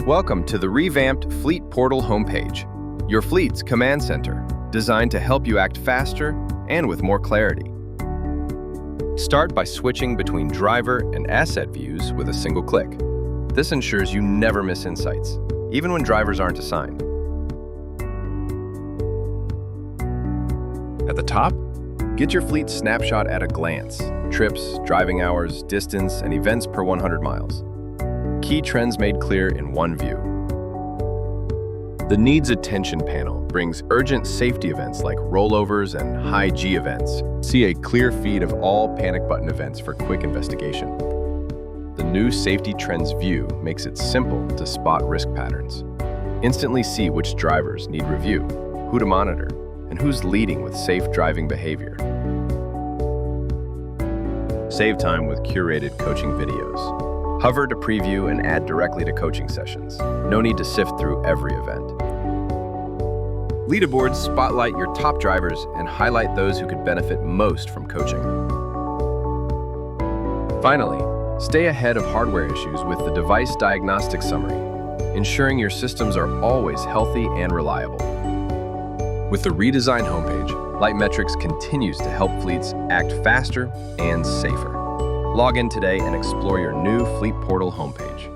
Welcome to the revamped Fleet Portal homepage, your fleet's command center, designed to help you act faster and with more clarity. Start by switching between driver and asset views with a single click. This ensures you never miss insights, even when drivers aren't assigned. At the top, get your fleet snapshot at a glance: trips, driving hours, distance, and events per 100 miles. Key trends made clear in one view. The Needs Attention panel brings urgent safety events like rollovers and high G events. See a clear feed of all panic button events for quick investigation. The new Safety Trends view makes it simple to spot risk patterns. Instantly see which drivers need review, who to monitor, and who's leading with safe driving behavior. Save time with curated coaching videos. Hover to preview and add directly to coaching sessions. No need to sift through every event. Leaderboards spotlight your top drivers and highlight those who could benefit most from coaching. Finally, stay ahead of hardware issues with the device diagnostics summary, ensuring your systems are always healthy and reliable. With the redesigned homepage, LightMetrics continues to help fleets act faster and safer. Log in today and explore your new Fleet Portal homepage.